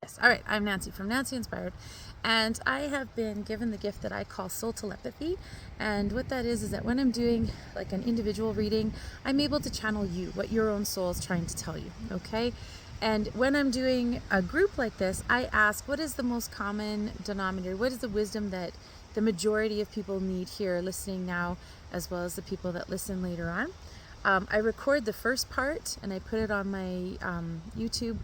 Yes. All right. I'm Nancy from Nancy Inspired, and I have been given the gift that I call soul telepathy. And what that is that when I'm doing like an individual reading, I'm able to channel you, what your own soul is trying to tell you. Okay. And when I'm doing a group like this, I ask, what is the most common denominator? What is the wisdom that the majority of people need here listening now, as well as the people that listen later on? I record the first part and I put it on my YouTube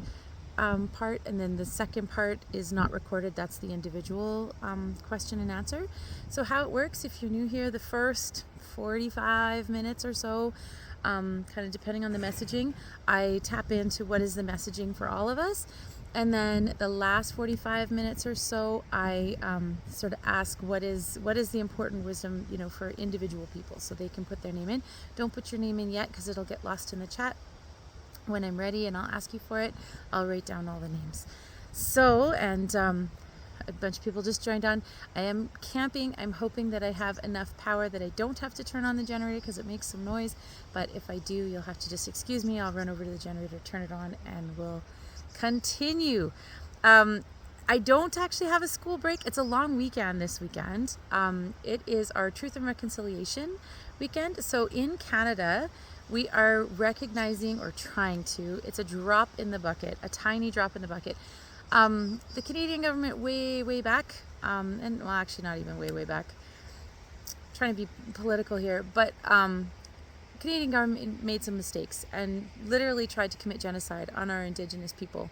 part, and then the second part is not recorded. That's the individual question and answer. So how it works, if you're new here, the first 45 minutes or so, kind of depending on the messaging, I tap into what is the messaging for all of us. And then the last 45 minutes or so, I sort of ask what is the important wisdom, for individual people, so they can put their name in. Don't put your name in yet because it'll get lost in the chat. When I'm ready and I'll ask you for it, I'll write down all the names. So, and a bunch of people just joined on. I am camping. I'm hoping that I have enough power that I don't have to turn on the generator because it makes some noise. But if I do, you'll have to just excuse me. I'll run over to the generator, turn it on, and we'll continue. I don't actually have a school break. It's a long weekend this weekend. It is our Truth and Reconciliation weekend. So in Canada, we are recognizing, or trying to, it's a drop in the bucket, a tiny drop in the bucket. The Canadian government way back, and well, actually not even way back, I'm trying to be political here, but Canadian government made some mistakes and literally tried to commit genocide on our Indigenous people,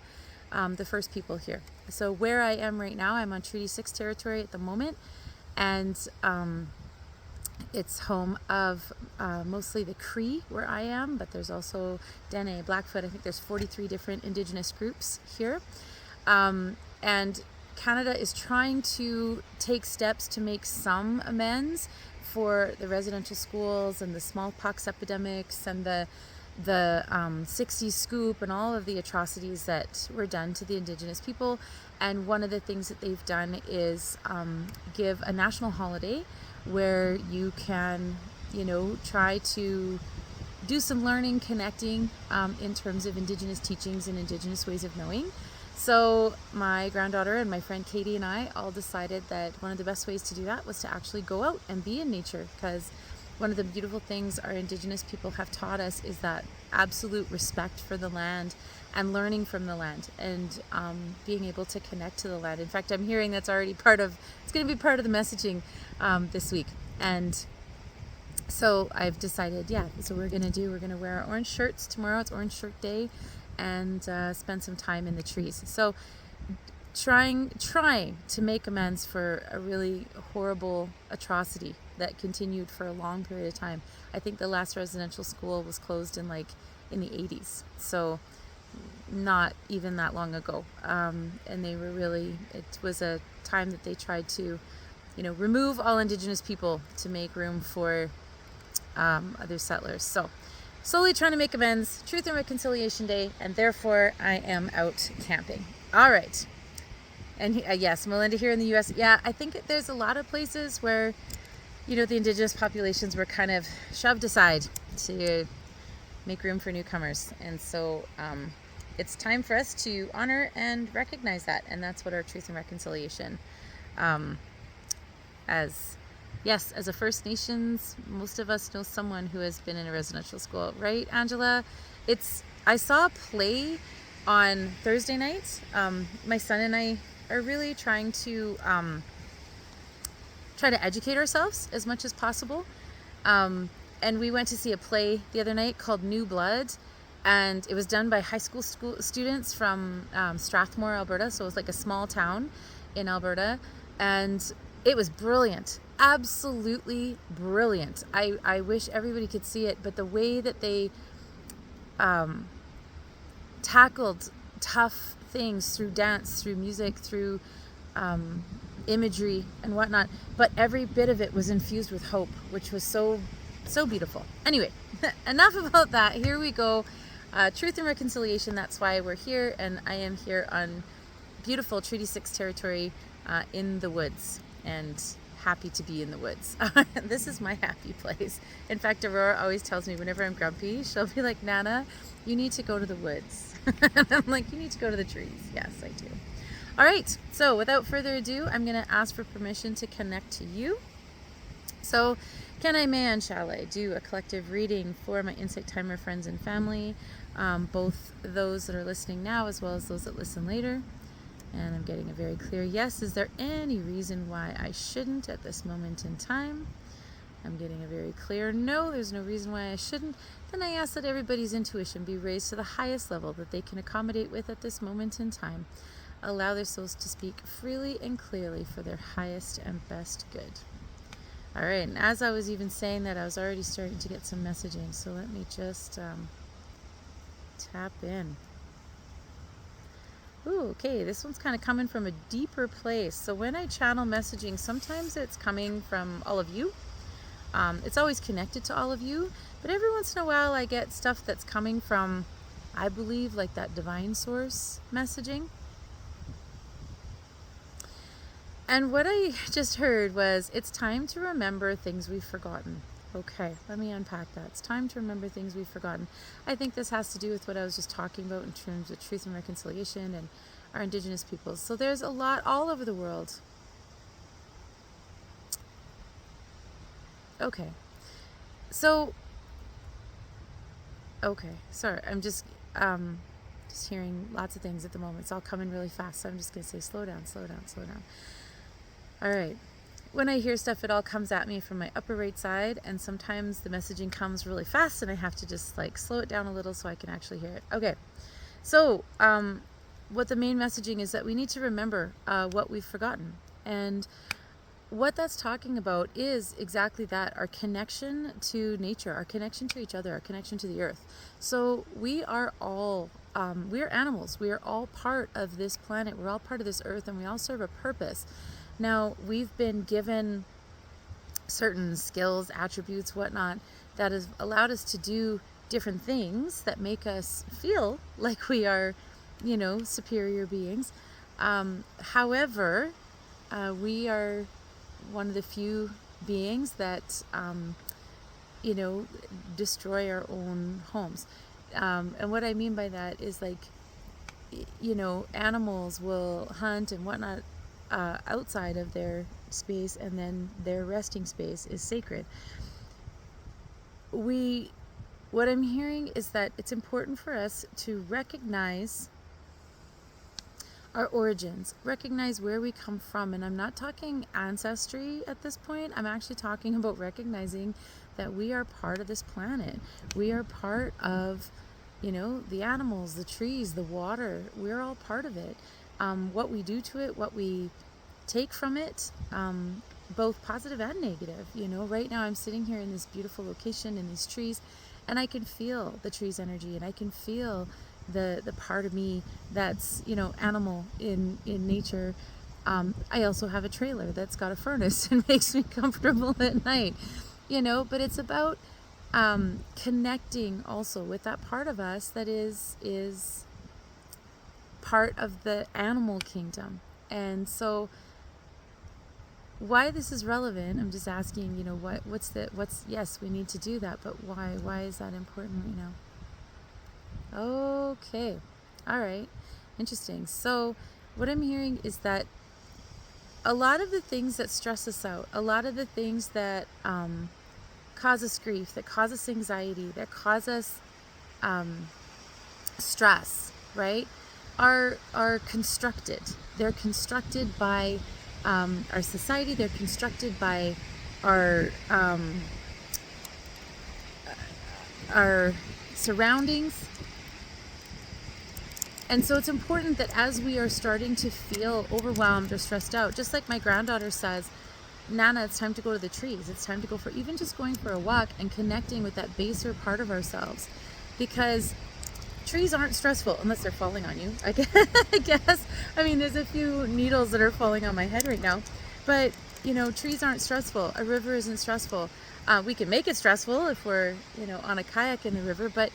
the first people here. So where I am right now, I'm on Treaty 6 territory at the moment, and it's home of mostly the Cree where I am, but there's also Dene, Blackfoot. I think there's 43 different Indigenous groups here. And Canada is trying to take steps to make some amends for the residential schools and the smallpox epidemics and the 60s scoop and all of the atrocities that were done to the Indigenous people. And one of the things that they've done is give a national holiday where you can, try to do some learning, connecting in terms of Indigenous teachings and Indigenous ways of knowing. So my granddaughter and my friend Katie and I all decided that one of the best ways to do that was to actually go out and be in nature, because one of the beautiful things our Indigenous people have taught us is that absolute respect for the land and learning from the land, and being able to connect to the land. In fact, I'm hearing that's already it's going to be part of the messaging this week. And so I've decided, so we're going to wear our orange shirts tomorrow. It's Orange Shirt Day, and spend some time in the trees. So trying to make amends for a really horrible atrocity that continued for a long period of time. I think the last residential school was closed in the 80s. So not even that long ago. And it was a time that they tried to, remove all Indigenous people to make room for other settlers. So slowly trying to make amends, Truth and Reconciliation Day, and therefore I am out camping. All right. And yes, Melinda here in the U.S. Yeah, I think there's a lot of places where, the Indigenous populations were kind of shoved aside to make room for newcomers. And so it's time for us to honor and recognize that. And that's what our Truth and Reconciliation, as a First Nations, most of us know someone who has been in a residential school, right, Angela? I saw a play on Thursday night. My son and I are really trying to educate ourselves as much as possible. And we went to see a play the other night called New Blood, and it was done by high school students from Strathmore, Alberta. So it was like a small town in Alberta, and it was brilliant. Absolutely brilliant. I wish everybody could see it, but the way that they tackled tough things through dance, through music, through imagery and whatnot, but every bit of it was infused with hope, which was so beautiful. Anyway, enough about that. Here we go. Truth and Reconciliation, that's why we're here, and I am here on beautiful Treaty 6 territory in the woods, and happy to be in the woods. This is my happy place. In fact, Aurora always tells me whenever I'm grumpy, she'll be like, Nana, you need to go to the woods. And I'm like, you need to go to the trees. Yes, I do. All right, so without further ado, I'm going to ask for permission to connect to you. So, can I, may, and shall I do a collective reading for my Insight Timer friends and family, both those that are listening now as well as those that listen later? And I'm getting a very clear yes. Is there any reason why I shouldn't at this moment in time? I'm getting a very clear no, there's no reason why I shouldn't. Then I ask that everybody's intuition be raised to the highest level that they can accommodate with at this moment in time. Allow their souls to speak freely and clearly for their highest and best good. All right, and as I was even saying that, I was already starting to get some messaging. So let me just tap in. Ooh, okay, this one's kind of coming from a deeper place. So when I channel messaging, sometimes it's coming from all of you. It's always connected to all of you, but every once in a while I get stuff that's coming from, I believe, like that divine source messaging. And what I just heard was, it's time to remember things we've forgotten. Okay, let me unpack that. It's time to remember things we've forgotten. I think this has to do with what I was just talking about in terms of truth and reconciliation and our Indigenous peoples. So there's a lot all over the world. Okay. So, okay, sorry, I'm just hearing lots of things at the moment. It's all coming really fast, so I'm just going to say slow down, slow down, slow down. All right. When I hear stuff, it all comes at me from my upper right side, and sometimes the messaging comes really fast and I have to just like slow it down a little so I can actually hear it. Okay. So, what the main messaging is that we need to remember what we've forgotten. And what that's talking about is exactly that, our connection to nature, our connection to each other, our connection to the earth. So we are all, we are animals. We are all part of this planet. We're all part of this earth, and we all serve a purpose. Now, we've been given certain skills, attributes, whatnot, that has allowed us to do different things that make us feel like we are, you know, superior beings. However, we are one of the few beings that, you know, destroy our own homes. And what I mean by that is, like, you know, animals will hunt and whatnot outside of their space, and then their resting space is sacred. What I'm hearing is that it's important for us to recognize our origins, recognize where we come from. And I'm not talking ancestry at this point. I'm actually talking about recognizing that we are part of this planet. We are part of, you know, the animals, the trees, the water. We're all part of it. What we do to it, what we take from it, both positive and negative. You know, right now I'm sitting here in this beautiful location in these trees, and I can feel the trees' energy, and I can feel the part of me that's, you know, animal in nature. I also have a trailer that's got a furnace and makes me comfortable at night, you know, but it's about connecting also with that part of us that is part of the animal kingdom. And so why this is relevant, I'm just asking, you know, what's yes, we need to do that, but why is that important right now? Okay. All right. Interesting. So what I'm hearing is that a lot of the things that stress us out, a lot of the things that cause us grief, that cause us anxiety, that cause us stress, right, are constructed. They're constructed by our society. They're constructed by our surroundings. And so it's important that as we are starting to feel overwhelmed or stressed out, just like my granddaughter says, Nana, it's time to go to the trees. It's time to go for even just going for a walk and connecting with that baser part of ourselves. Because trees aren't stressful unless they're falling on you, I guess. I mean, there's a few needles that are falling on my head right now. But, you know, trees aren't stressful. A river isn't stressful. We can make it stressful if we're, you know, on a kayak in the river, but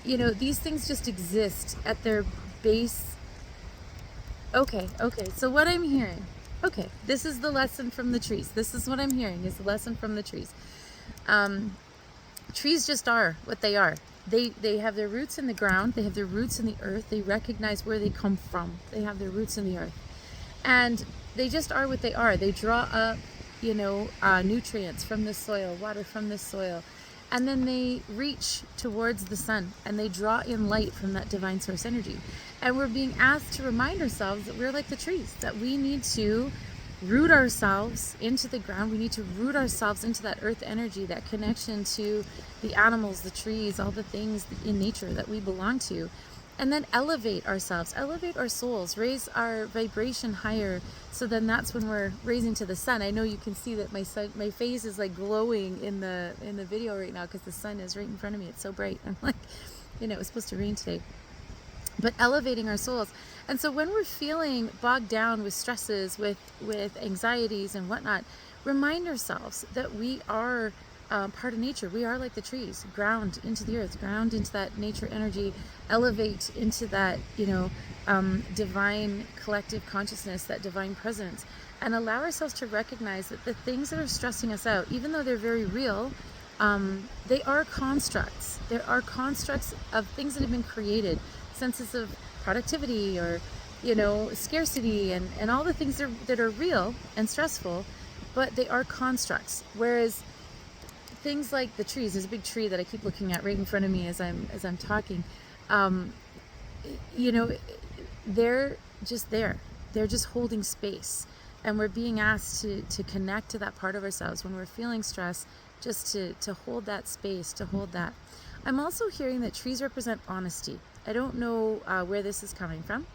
you know, these things just exist at their base. Okay, so what I'm hearing, okay, this is the lesson from the trees. This is what I'm hearing, is the lesson from the trees. Trees just are what they are. they have their roots in the ground, they have their roots in the earth, they recognize where they come from, they have their roots in the earth, and they just are what they are. They draw up, nutrients from the soil, water from the soil, and then they reach towards the sun and they draw in light from that divine source energy. And we're being asked to remind ourselves that we're like the trees, that we need to root ourselves into the ground. We need to root ourselves into that earth energy, that connection to the animals, the trees, all the things in nature that we belong to, and then elevate ourselves, elevate our souls, raise our vibration higher. So then that's when we're raising to the sun. I know you can see that my face is like glowing in the video right now because the sun is right in front of me. It's so bright. I'm like, it was supposed to rain today. But elevating our souls. And so when we're feeling bogged down with stresses, with anxieties and whatnot, remind ourselves that we are part of nature. We are like the trees, ground into the earth, ground into that nature energy, elevate into that, divine collective consciousness, that divine presence, and allow ourselves to recognize that the things that are stressing us out, even though they're very real, they are constructs. There are constructs of things that have been created, senses of productivity or scarcity and all the things that are real and stressful, but they are constructs. Whereas things like the trees, there's a big tree that I keep looking at right in front of me as I'm talking, they're just there, they're just holding space, and we're being asked to connect to that part of ourselves when we're feeling stress, just to hold that space, to hold that. I'm also hearing that trees represent honesty. I don't know where this is coming from,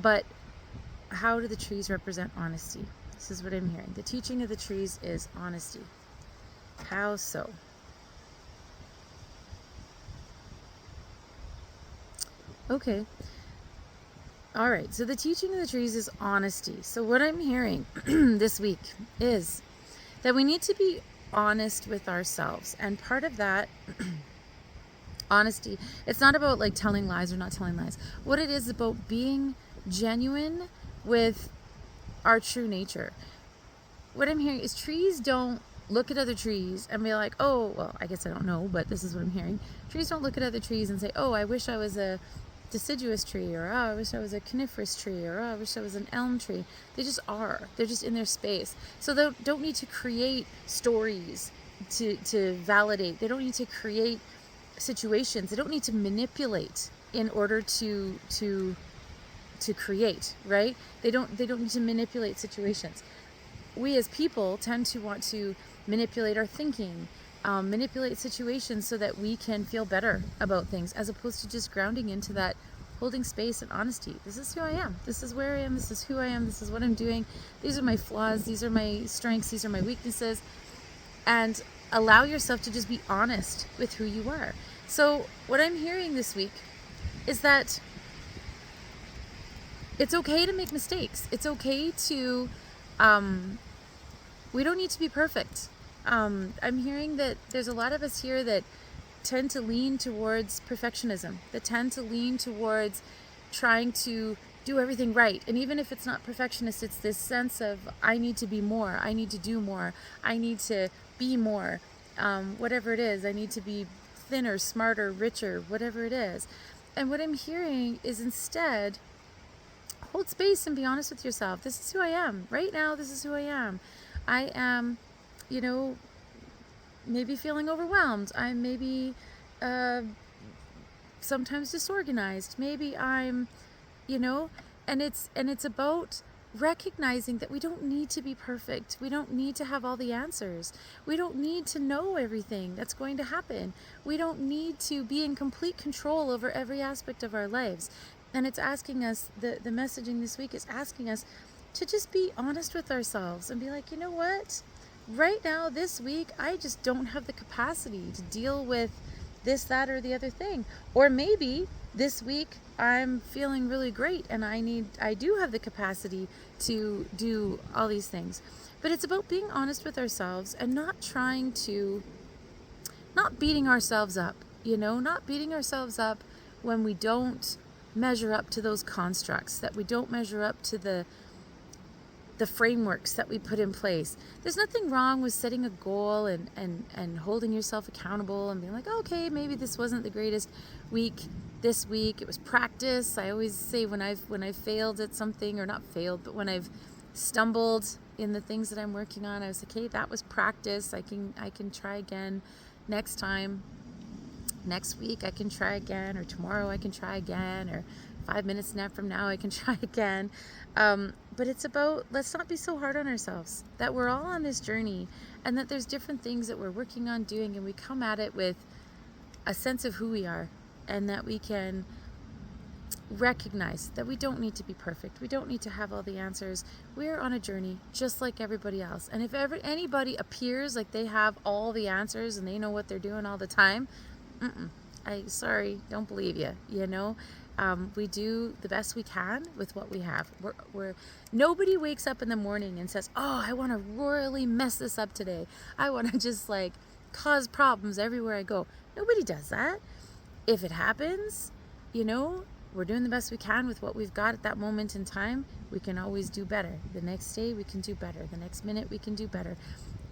but how do the trees represent honesty? This is what I'm hearing. The teaching of the trees is honesty. How so? Okay. All right. So the teaching of the trees is honesty. So what I'm hearing this week is that we need to be honest with ourselves. And part of that honesty, it's not about like telling lies or not telling lies. What it is about being genuine with our true nature. What I'm hearing is trees don't look at other trees and be like, oh, well, I guess I don't know, but this is what I'm hearing. Trees don't look at other trees and say, oh, I wish I was a deciduous tree, or oh, I wish I was a coniferous tree, or oh, I wish I was an elm tree. They just are. They're just in their space. So they don't need to create stories to validate. They don't need to create situations. They don't need to manipulate in order to create, right? They don't need to manipulate situations. We as people tend to want to manipulate our thinking, manipulate situations so that we can feel better about things, as opposed to just grounding into that, holding space and honesty. This is who I am. This is where I am. This is who I am. This is what I'm doing. These are my flaws. These are my strengths. These are my weaknesses. And allow yourself to just be honest with who you are. So what I'm hearing this week is that it's okay to make mistakes. It's okay to, we don't need to be perfect. I'm hearing that there's a lot of us here that tend to lean towards perfectionism, that tend to lean towards trying to do everything right. And even if it's not perfectionist, it's this sense of, I need to be more, I need to do more, I need to be more, whatever it is. I need to be thinner, smarter, richer, whatever it is. And what I'm hearing is instead, hold space and be honest with yourself. This is who I am. Right now, this is who I am. I am, maybe feeling overwhelmed. I'm maybe sometimes disorganized. Maybe I'm, and it's about recognizing that we don't need to be perfect. We don't need to have all the answers. We don't need to know everything that's going to happen. We don't need to be in complete control over every aspect of our lives. And it's asking us, the messaging this week is asking us to just be honest with ourselves and be like, you know what? Right now, this week, I just don't have the capacity to deal with this, that, or the other thing. Or maybe this week I'm feeling really great and I do have the capacity to do all these things. But it's about being honest with ourselves and not beating ourselves up, not beating ourselves up when we don't measure up to those constructs, that we don't measure up to the the frameworks that we put in place. There's nothing wrong with setting a goal and holding yourself accountable and being like, okay, maybe this wasn't the greatest week this week. It was practice. I always say when I've failed at something, or not failed, but when I've stumbled in the things that I'm working on, I was like, hey, that was practice. I can try again next time. Next week I can try again, or tomorrow I can try again, or 5 minutes from now I can try again. But it's about, let's not be so hard on ourselves, that we're all on this journey, and that there's different things that we're working on doing, and we come at it with a sense of who we are, and that we can recognize that we don't need to be perfect. We don't need to have all the answers. We're on a journey just like everybody else. And if anybody appears like they have all the answers and they know what they're doing all the time, sorry, don't believe you. We do the best we can with what we have. Nobody wakes up in the morning and says, oh, I want to royally mess this up today. I want to just cause problems everywhere I go. Nobody does that. If it happens, we're doing the best we can with what we've got at that moment in time. We can always do better. The next day we can do better. The next minute we can do better.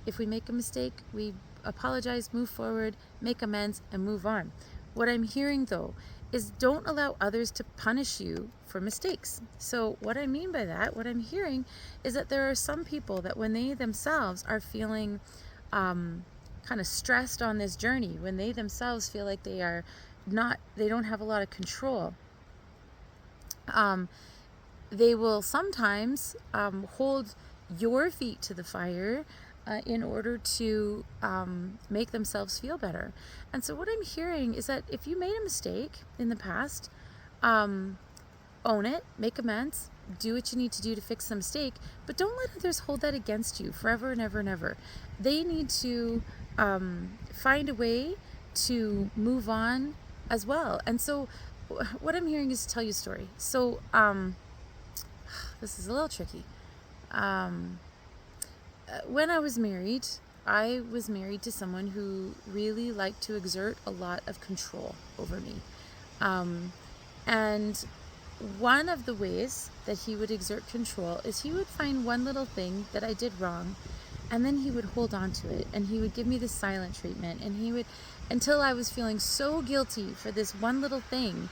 If we make a mistake, we apologize, move forward, make amends, and move on. What I'm hearing though is don't allow others to punish you for mistakes. So what I mean by that, what I'm hearing is that there are some people that when they themselves are feeling kind of stressed on this journey, when they themselves feel like they don't have a lot of control, they will sometimes hold your feet to the fire in order to make themselves feel better. And so what I'm hearing is that if you made a mistake in the past, own it, make amends, do what you need to do to fix the mistake, but don't let others hold that against you forever and ever and ever. They need to find a way to move on as well. And so what I'm hearing is to tell you a story. So this is a little tricky. When I was married to someone who really liked to exert a lot of control over me. And one of the ways that he would exert control is he would find one little thing that I did wrong, and then he would hold on to it, and he would give me the silent treatment, and he would, until I was feeling so guilty for this one little thing,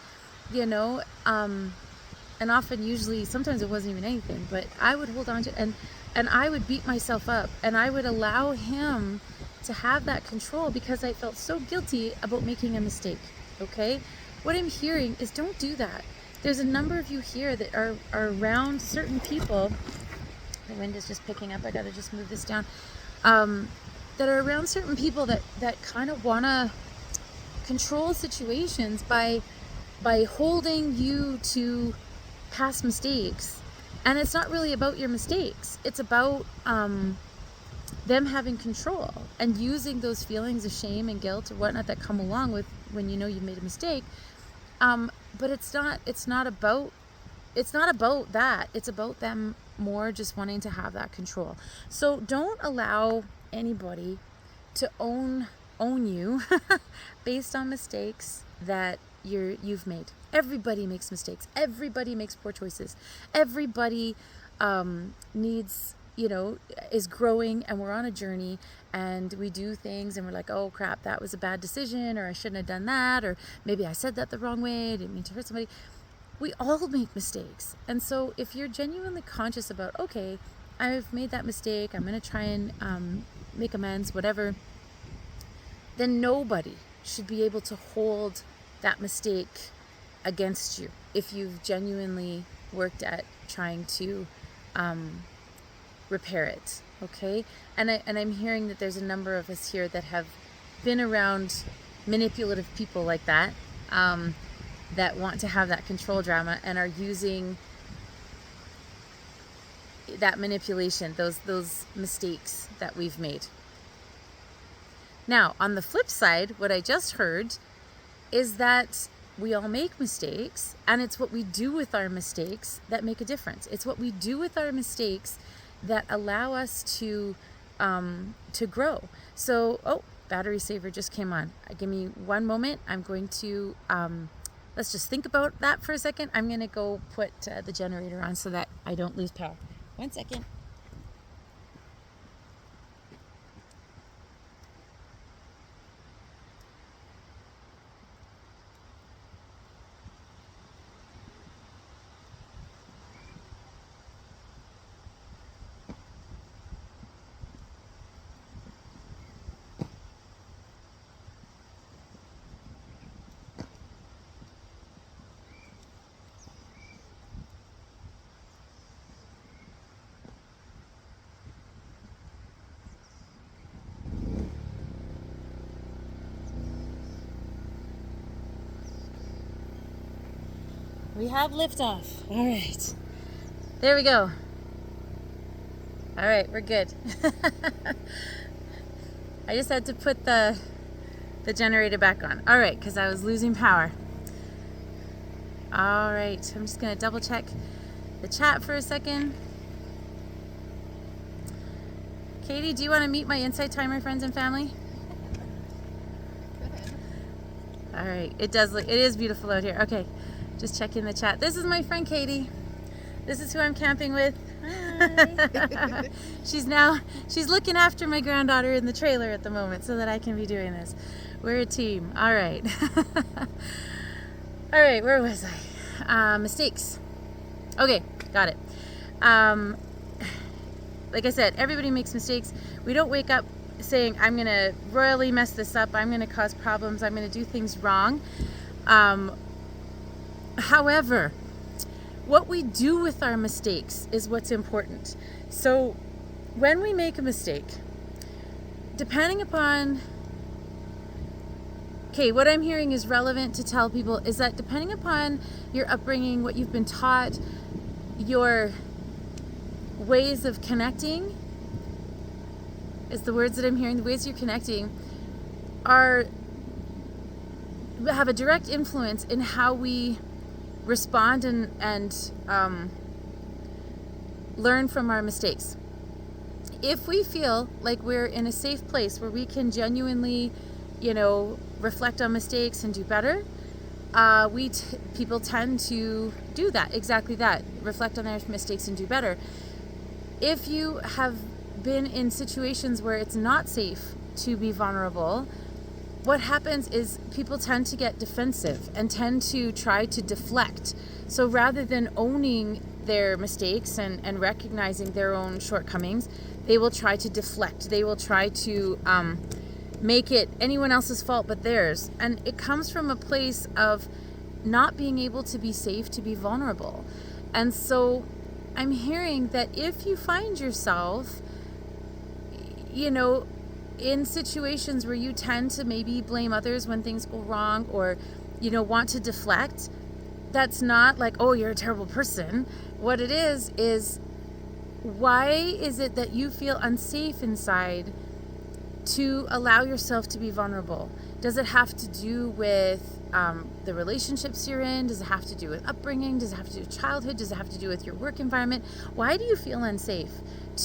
and often, usually, sometimes it wasn't even anything, but I would hold on to it, and I would beat myself up, and I would allow him to have that control because I felt so guilty about making a mistake, okay? What I'm hearing is don't do that. There's a number of you here that are around certain people. The wind is just picking up. I gotta just move this down. That are around certain people that kind of wanna control situations by holding you to past mistakes. And it's not really about your mistakes. It's about them having control and using those feelings of shame and guilt or whatnot that come along with when you've made a mistake. But it's not about that. It's about them more just wanting to have that control. So don't allow anybody to own you based on mistakes that you've made. Everybody makes mistakes. Everybody makes poor choices. Everybody needs, is growing, and we're on a journey, and we do things and we're like, oh crap, that was a bad decision, or I shouldn't have done that, or maybe I said that the wrong way, I didn't mean to hurt somebody. We all make mistakes. And so if you're genuinely conscious about, okay, I've made that mistake, I'm going to try and make amends, whatever, then nobody should be able to hold that mistake against you if you've genuinely worked at trying to repair it, okay? And I'm hearing that there's a number of us here that have been around manipulative people like that, that want to have that control drama and are using that manipulation, those mistakes that we've made. Now, on the flip side, what I just heard is that we all make mistakes, and it's what we do with our mistakes that make a difference. It's what we do with our mistakes that allow us to grow. So, battery saver just came on. Give me one moment. I'm going to, let's just think about that for a second. I'm going to go put the generator on so that I don't lose power. 1 second. We have liftoff. All right. There we go. All right, we're good. I just had to put the generator back on. All right, because I was losing power. All right, I'm just going to double check the chat for a second. Katie, do you want to meet my Insight Timer friends and family? All right, it is beautiful out here. Okay, just checking the chat. This is my friend Katie. This is who I'm camping with. Hi. she's looking after my granddaughter in the trailer at the moment so that I can be doing this. We're a team. All right. All right, where was I? Mistakes. Okay, got it. Like I said, everybody makes mistakes. We don't wake up saying, I'm going to royally mess this up. I'm going to cause problems. I'm going to do things wrong. However, what we do with our mistakes is what's important. So when we make a mistake, depending upon, okay, what I'm hearing is relevant to tell people is that depending upon your upbringing, what you've been taught, your ways of connecting, is the words that I'm hearing, the ways you're connecting have a direct influence in how we respond and learn from our mistakes. If we feel like we're in a safe place where we can genuinely, reflect on mistakes and do better, people tend to do that, exactly that, reflect on their mistakes and do better. If you have been in situations where it's not safe to be vulnerable, what happens is people tend to get defensive and tend to try to deflect. So rather than owning their mistakes and recognizing their own shortcomings, they will try to deflect. They will try to make it anyone else's fault but theirs. And it comes from a place of not being able to be safe, to be vulnerable. And so I'm hearing that if you find yourself, in situations where you tend to maybe blame others when things go wrong or, want to deflect, that's not like, oh, you're a terrible person. What it is why is it that you feel unsafe inside to allow yourself to be vulnerable? Does it have to do with the relationships you're in? Does it have to do with upbringing? Does it have to do with childhood? Does it have to do with your work environment? Why do you feel unsafe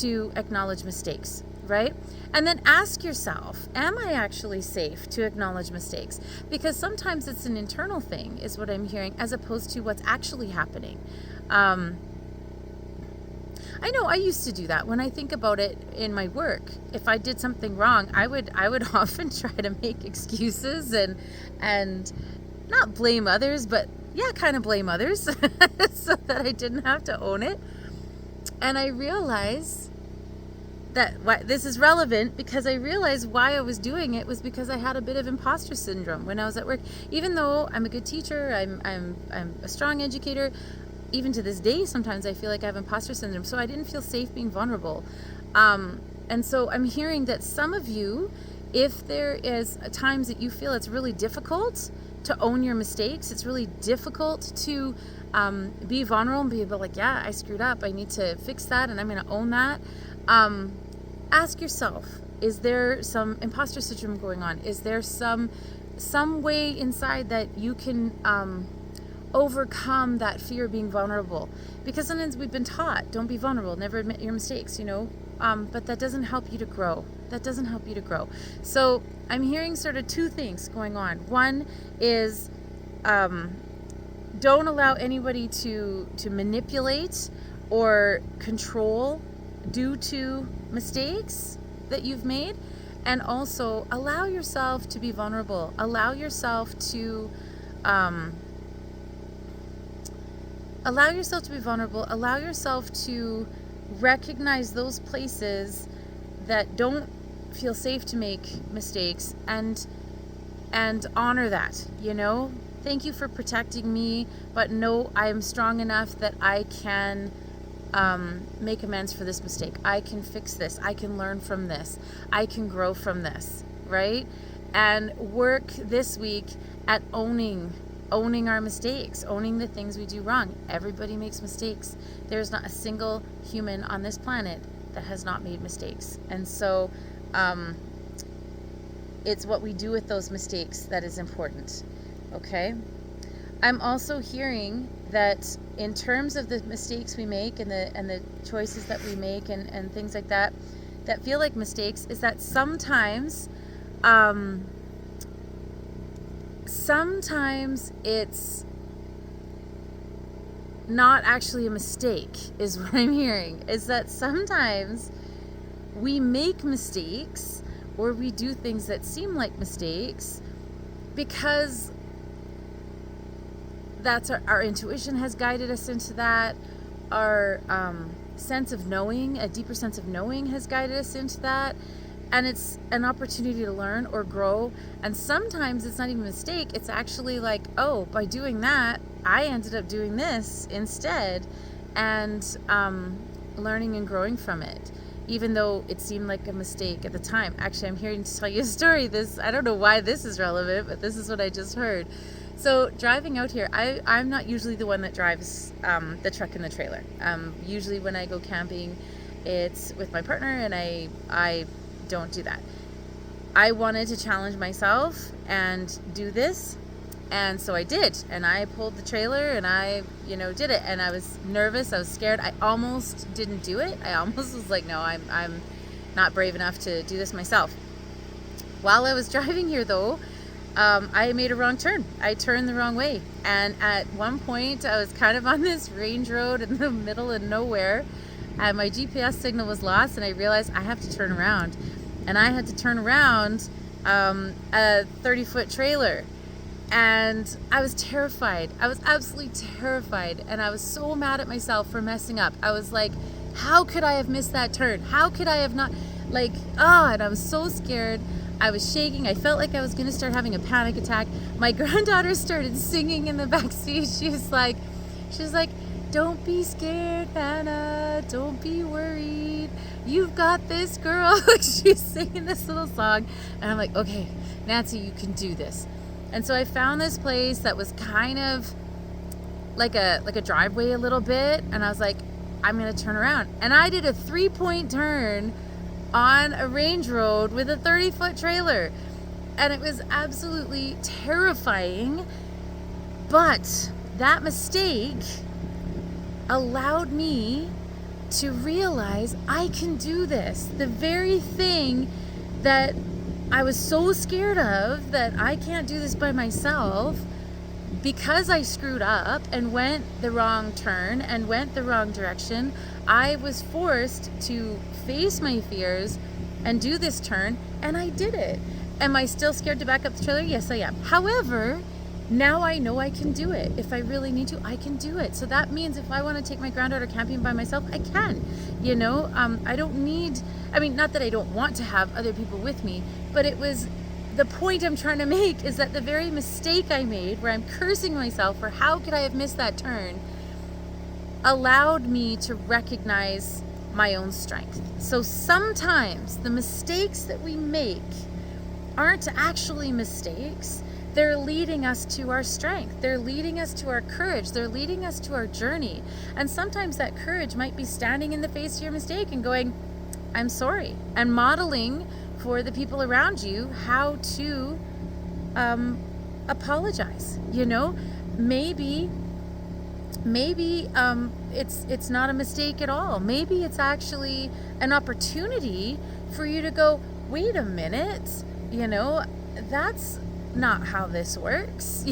to acknowledge mistakes, right? And then ask yourself, am I actually safe to acknowledge mistakes? Because sometimes it's an internal thing, is what I'm hearing, as opposed to what's actually happening. I know I used to do that. When I think about it in my work, if I did something wrong, I would often try to make excuses and not blame others, but kind of blame others so that I didn't have to own it. And I realized that this is relevant because I realized why I was doing it was because I had a bit of imposter syndrome when I was at work. Even though I'm a good teacher, I'm a strong educator, even to this day, sometimes I feel like I have imposter syndrome. So I didn't feel safe being vulnerable. And so I'm hearing that some of you, if there is times that you feel it's really difficult to own your mistakes, it's really difficult to be vulnerable and be like, yeah, I screwed up. I need to fix that and I'm going to own that. Ask yourself, is there some imposter syndrome going on? Is there some way inside that you can overcome that fear of being vulnerable? Because sometimes we've been taught, don't be vulnerable, never admit your mistakes, but that doesn't help you to grow. So I'm hearing sort of two things going on. One is don't allow anybody to manipulate or control due to mistakes that you've made, and also allow yourself to be vulnerable. Allow yourself to be vulnerable. Allow yourself to recognize those places that don't feel safe to make mistakes and honor that. Thank you for protecting me, but no, I am strong enough that I can make amends for this mistake. I can fix this. I can learn from this. I can grow from this, right? And work this week at owning owning our mistakes, owning the things we do wrong. Everybody makes mistakes. There's not a single human on this planet that has not made mistakes. And so it's what we do with those mistakes that is important. Okay? I'm also hearing that in terms of the mistakes we make and the choices that we make and things like that feel like mistakes, is that sometimes it's not actually a mistake, is what I'm hearing. Is that sometimes we make mistakes or we do things that seem like mistakes because that's our intuition has guided us into that. Our sense of knowing, a deeper sense of knowing, has guided us into that. And it's an opportunity to learn or grow. And sometimes it's not even a mistake. It's actually like, oh, by doing that, I ended up doing this instead, and learning and growing from it, even though it seemed like a mistake at the time. Actually, I'm here to tell you a story. I don't know why this is relevant, but this is what I just heard. So driving out here, I'm not usually the one that drives the truck and the trailer. Usually when I go camping, it's with my partner, and I don't do that. I wanted to challenge myself and do this, and so I did. And I pulled the trailer, and I did it. And I was nervous. I was scared. I almost didn't do it. I almost was like, no, I'm not brave enough to do this myself. While I was driving here, though, I made a wrong turn. I turned the wrong way. And at one point, I was kind of on this range road in the middle of nowhere, and my GPS signal was lost, and I realized I have to turn around. And I had to turn around a 30-foot trailer. And I was terrified. I was absolutely terrified. And I was so mad at myself for messing up. I was like, how could I have missed that turn? How could I have not? And I was so scared. I was shaking. I felt like I was going to start having a panic attack. My granddaughter started singing in the back seat. She was like, don't be scared, Hannah. Don't be worried. You've got this, girl. She's singing this little song. And I'm like, okay, Nancy, you can do this. And so I found this place that was kind of like a driveway a little bit. And I was like, I'm going to turn around. And I did a 3-point turn on a range road with a 30-foot trailer. And it was absolutely terrifying. But that mistake allowed me to realize I can do this. The very thing that I was so scared of, that I can't do this by myself, because I screwed up and went the wrong turn and went the wrong direction, I was forced to face my fears and do this turn, and I did it. Am I still scared to back up the trailer? Yes, I am. However, now I know I can do it. If I really need to, I can do it. So that means if I want to take my granddaughter camping by myself, I can. I don't need, not that I don't want to have other people with me, but it was the point I'm trying to make is that the very mistake I made, where I'm cursing myself for how could I have missed that turn, allowed me to recognize my own strength. So sometimes the mistakes that we make aren't actually mistakes. They're leading us to our strength. They're leading us to our courage. They're leading us to our journey. And sometimes that courage might be standing in the face of your mistake and going, I'm sorry, and modeling for the people around you how to apologize. Maybe it's not a mistake at all. Maybe it's actually an opportunity for you to go, wait a minute, that's not how this works.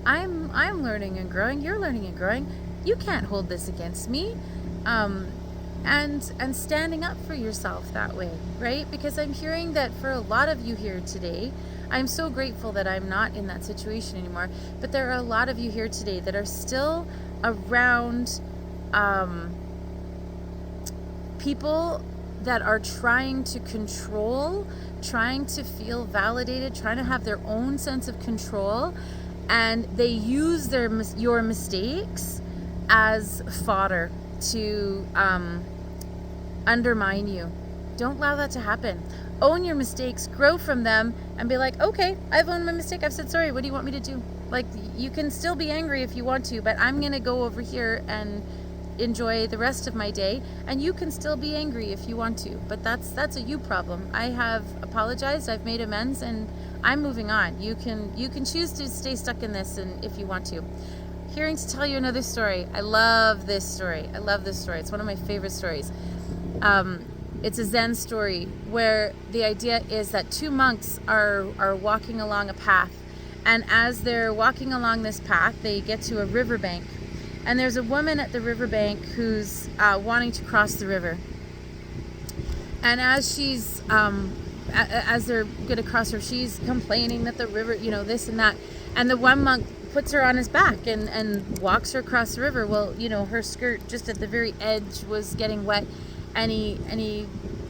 I'm learning and growing. You're learning and growing. You can't hold this against me. And standing up for yourself that way, right? Because I'm hearing that for a lot of you here today, I'm so grateful that I'm not in that situation anymore, but there are a lot of you here today that are still around people that are trying to control, trying to feel validated, trying to have their own sense of control, and they use your mistakes as fodder to undermine you. Don't allow that to happen. Own your mistakes, grow from them, and be like, okay, I've owned my mistake. I've said sorry. What do you want me to do? Like, you can still be angry if you want to, but I'm gonna go over here and enjoy the rest of my day, and you can still be angry if you want to, but that's a you problem. I have apologized, I've made amends, and I'm moving on. You can choose to stay stuck in this, and if you want to. Hearing to tell you another story. I love this story. It's one of my favorite stories. It's a Zen story where the idea is that two monks are walking along a path, and as they're walking along this path, they get to a riverbank. And there's a woman at the riverbank who's wanting to cross the river. And as she's, as they're going to cross her, she's complaining that the river, this and that. And the one monk puts her on his back and walks her across the river. Well, her skirt just at the very edge was getting wet. And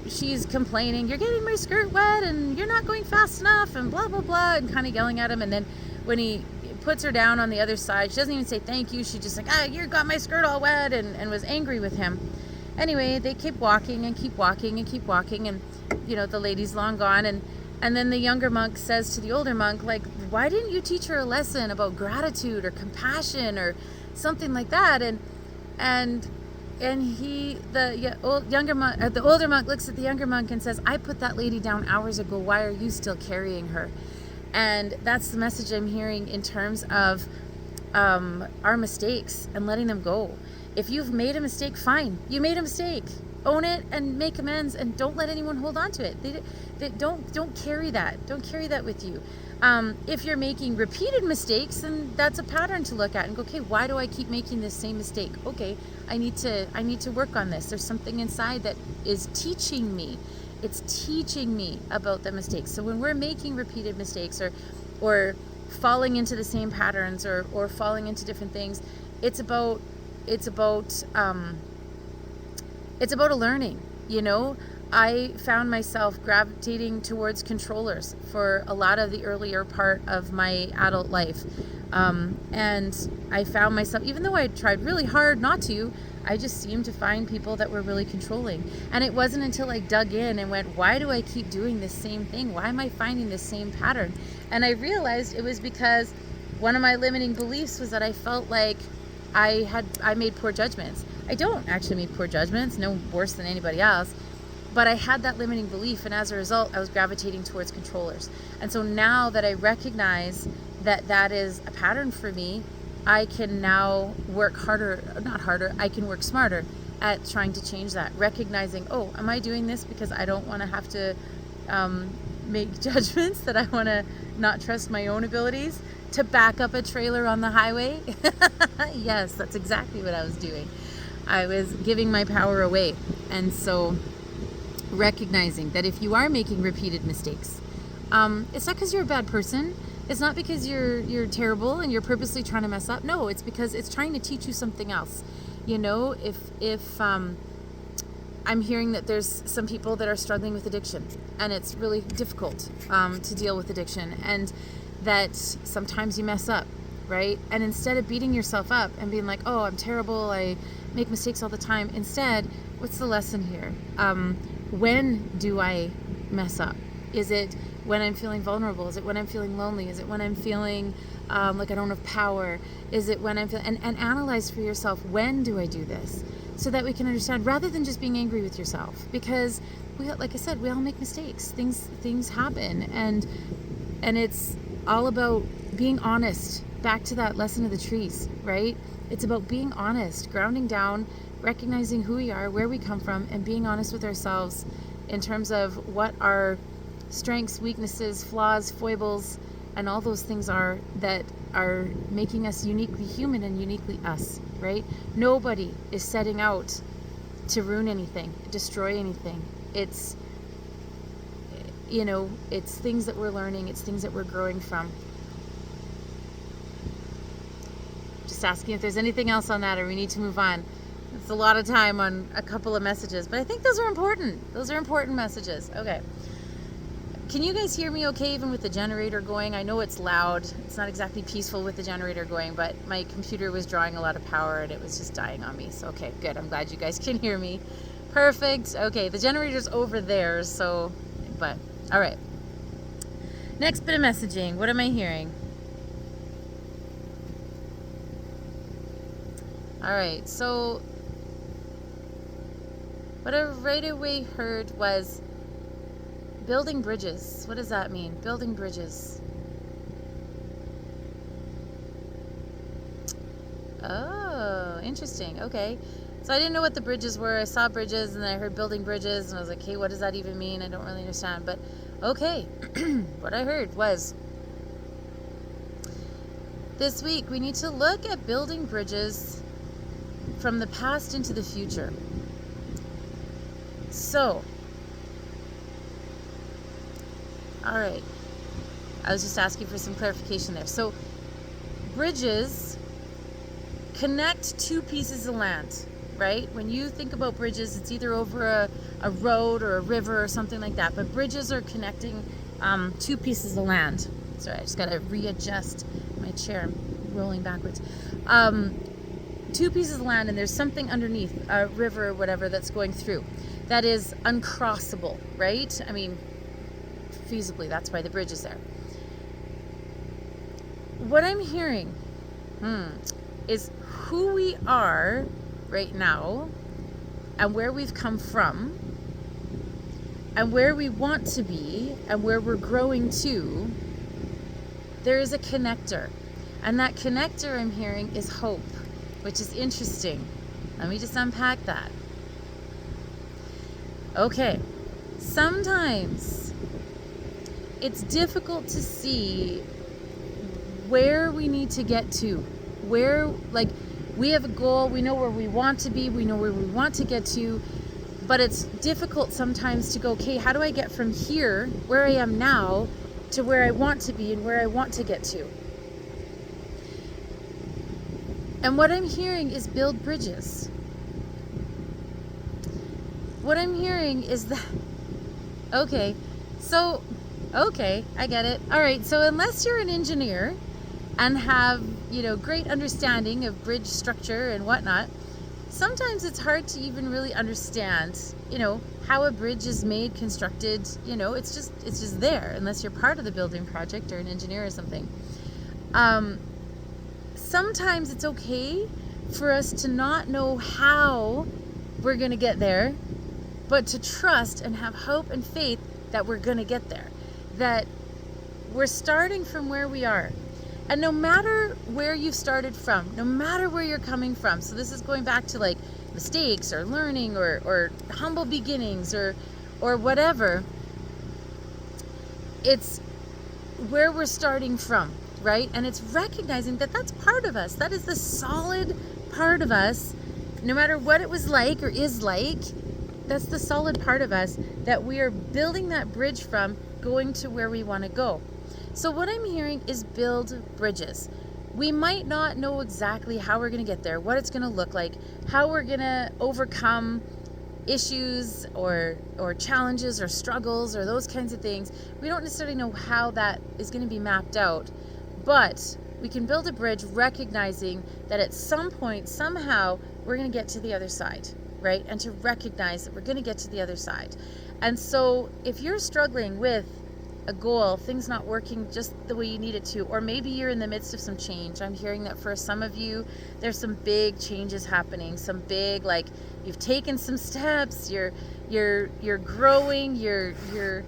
she's complaining, "You're getting my skirt wet and you're not going fast enough," and blah, blah, blah, and kind of yelling at him. And then when he puts her down on the other side, she doesn't even say thank you. She just like, "You got my skirt all wet," and was angry with him. Anyway, they keep walking and keep walking and keep walking, and the lady's long gone, and then the younger monk says to the older monk, like, "Why didn't you teach her a lesson about gratitude or compassion or something like that?" And the older monk looks at the younger monk and says, "I put that lady down hours ago. Why are you still carrying her?" And that's the message I'm hearing in terms of our mistakes and letting them go. If you've made a mistake, fine. You made a mistake. Own it and make amends, and don't let anyone hold on to it. They don't carry that. Don't carry that with you. If you're making repeated mistakes, then that's a pattern to look at and go, okay, why do I keep making this same mistake? Okay, I need to work on this. There's something inside that is teaching me. It's teaching me about the mistakes. So when we're making repeated mistakes or falling into the same patterns or falling into different things, it's about a learning. I found myself gravitating towards controllers for a lot of the earlier part of my adult life. And I found myself, even though I tried really hard not to, I just seemed to find people that were really controlling. And it wasn't until I dug in and went, why do I keep doing this same thing? Why am I finding this same pattern? And I realized it was because one of my limiting beliefs was that I felt like I made poor judgments. I don't actually make poor judgments, no worse than anybody else. But I had that limiting belief, and as a result, I was gravitating towards controllers. And so now that I recognize that that is a pattern for me, I can now work I can work smarter at trying to change that. Recognizing, am I doing this because I don't want to have to make judgments, that I want to not trust my own abilities to back up a trailer on the highway? Yes, that's exactly what I was doing. I was giving my power away. And so recognizing that if you are making repeated mistakes, it's not because you're a bad person. It's not because you're terrible and you're purposely trying to mess up. No, it's because it's trying to teach you something else. If I'm hearing that there's some people that are struggling with addiction, and it's really difficult to deal with addiction, and that sometimes you mess up, right? And instead of beating yourself up and being like, "Oh, I'm terrible, I make mistakes all the time," instead, what's the lesson here? When do I mess up? Is it when I'm feeling vulnerable? Is it when I'm feeling lonely? Is it when I'm feeling like I don't have power? Is it when I'm feeling... And analyze for yourself, when do I do this? So that we can understand, rather than just being angry with yourself. Because, like I said, we all make mistakes. Things happen. And it's all about being honest. Back to that lesson of the trees, right? It's about being honest, grounding down, recognizing who we are, where we come from, and being honest with ourselves in terms of what our strengths, weaknesses, flaws, foibles, and all those things are that are making us uniquely human and uniquely us, right? Nobody is setting out to ruin anything, destroy anything. It's things that we're learning, it's things that we're growing from. Just asking if there's anything else on that, or we need to move on. It's a lot of time on a couple of messages, but I think those are important. Those are important messages. Okay. Can you guys hear me okay even with the generator going? I know it's loud. It's not exactly peaceful with the generator going, but my computer was drawing a lot of power and it was just dying on me. So, okay, good. I'm glad you guys can hear me. Perfect. Okay, the generator's over there, all right. Next bit of messaging. What am I hearing? All right, so what I right away heard was building bridges. What does that mean? Building bridges. Oh, interesting. Okay. So I didn't know what the bridges were. I saw bridges and then I heard building bridges and I was like, hey, what does that even mean? I don't really understand. But okay, what I heard was this week we need to look at building bridges from the past into the future. So, all right. I was just asking for some clarification there. So, bridges connect two pieces of land, right? When you think about bridges, it's either over a road or a river or something like that. But bridges are connecting two pieces of land. Sorry, I just got to readjust my chair. I'm rolling backwards. Two pieces of land, and there's something underneath, a river or whatever that's going through. That is uncrossable, right? I mean, feasibly, that's why the bridge is there. What I'm hearing is who we are right now and where we've come from and where we want to be and where we're growing to. There is a connector, and that connector I'm hearing is hope, which is interesting. Let me just unpack that. Okay, sometimes it's difficult to see where we need to get to, where, like, we have a goal, we know where we want to be, we know where we want to get to, but it's difficult sometimes to go, okay, how do I get from here, where I am now, to where I want to be and where I want to get to? And what I'm hearing is build bridges. What I'm hearing is that, okay, I get it. All right, so unless you're an engineer and have, great understanding of bridge structure and whatnot, sometimes it's hard to even really understand, how a bridge is made, constructed, it's just there, unless you're part of the building project or an engineer or something. Sometimes it's okay for us to not know how we're going to get there, but to trust and have hope and faith that we're going to get there, that we're starting from where we are. And no matter where you've started from, no matter where you're coming from, so this is going back to like mistakes or learning or humble beginnings or whatever, it's where we're starting from, right? And it's recognizing that that's part of us. That is the solid part of us, no matter what it was like or is like. That's the solid part of us that we are building that bridge from, going to where we want to go. So what I'm hearing is build bridges. We might not know exactly how we're going to get there, what it's going to look like, how we're going to overcome issues or challenges or struggles or those kinds of things. We don't necessarily know how that is going to be mapped out, but we can build a bridge recognizing that at some point, somehow, we're going to get to the other side, right? And to recognize that we're going to get to the other side. And so if you're struggling with a goal, things not working just the way you need it to, or maybe you're in the midst of some change. I'm hearing that for some of you, there's some big changes happening, some big, like, you've taken some steps, you're growing, you're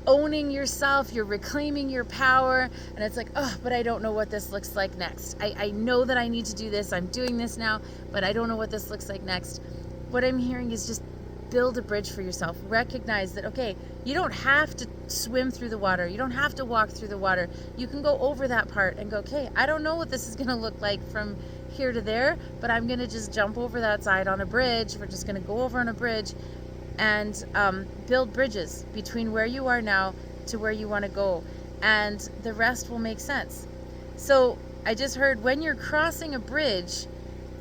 owning yourself, you're reclaiming your power, and it's like, oh, but I don't know what this looks like next. I know that I need to do this, I'm doing this now, but I don't know what this looks like next. What I'm hearing is just build a bridge for yourself. Recognize that, okay, you don't have to swim through the water. You don't have to walk through the water. You can go over that part and go, okay, I don't know what this is going to look like from here to there, but I'm going to just jump over that side on a bridge. We're just going to go over on a bridge and build bridges between where you are now to where you want to go. And the rest will make sense. So I just heard when you're crossing a bridge,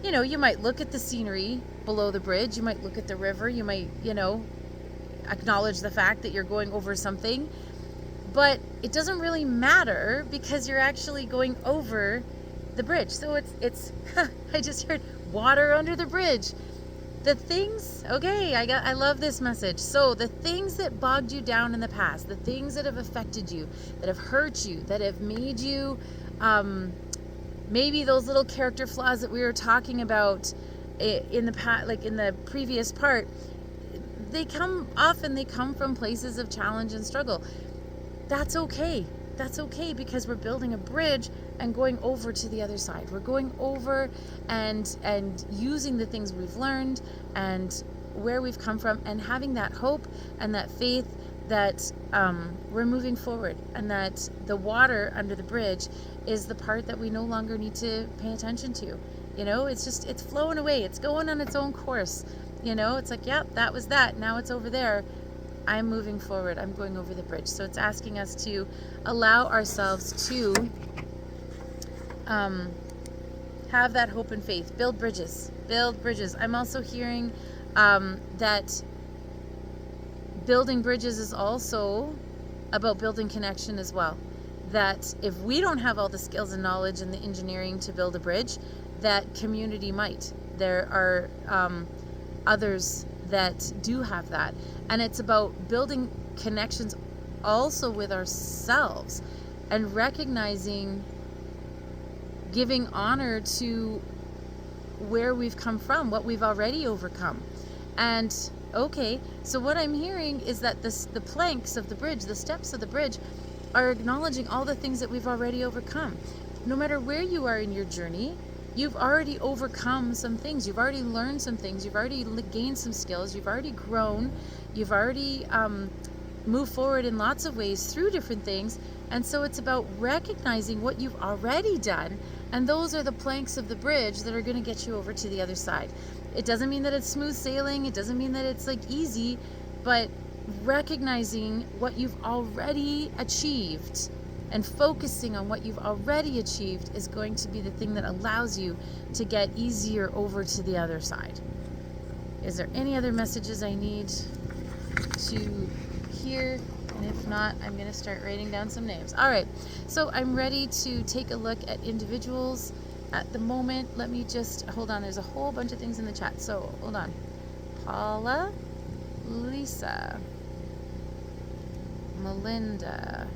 you might look at the scenery below the bridge, you might look at the river, you might, acknowledge the fact that you're going over something, but it doesn't really matter because you're actually going over the bridge. So it's I just heard water under the bridge. The things, okay, I love this message. So the things that bogged you down in the past, the things that have affected you, that have hurt you, that have made you maybe those little character flaws that we were talking about in the past, like in the previous part, they come from places of challenge and struggle. That's okay. That's okay, because we're building a bridge and going over to the other side. We're going over and using the things we've learned and where we've come from, and having that hope and that faith that we're moving forward, and that the water under the bridge is the part that we no longer need to pay attention to. You know, it's flowing away. It's going on its own course. You know, it's like, yep, that was that. Now it's over there. I'm moving forward. I'm going over the bridge. So it's asking us to allow ourselves to have that hope and faith. Build bridges. Build bridges. I'm also hearing that building bridges is also about building connection as well. That if we don't have all the skills and knowledge and the engineering to build a bridge, that community might. There are others that do have that. And it's about building connections also with ourselves, and recognizing, giving honor to where we've come from, what we've already overcome. And okay, so what I'm hearing is that the planks of the bridge, the steps of the bridge, are acknowledging all the things that we've already overcome. No matter where you are in your journey, you've already overcome some things. You've already learned some things. You've already gained some skills. You've already grown. You've already moved forward in lots of ways through different things. And so it's about recognizing what you've already done. And those are the planks of the bridge that are going to get you over to the other side. It doesn't mean that it's smooth sailing. It doesn't mean that it's like easy, but recognizing what you've already achieved and focusing on what you've already achieved is going to be the thing that allows you to get easier over to the other side. Is there any other messages I need to hear? And if not, I'm going to start writing down some names. All right, so I'm ready to take a look at individuals at the moment. Let me just, hold on, there's a whole bunch of things in the chat, so hold on. Paula, Lisa, Melinda,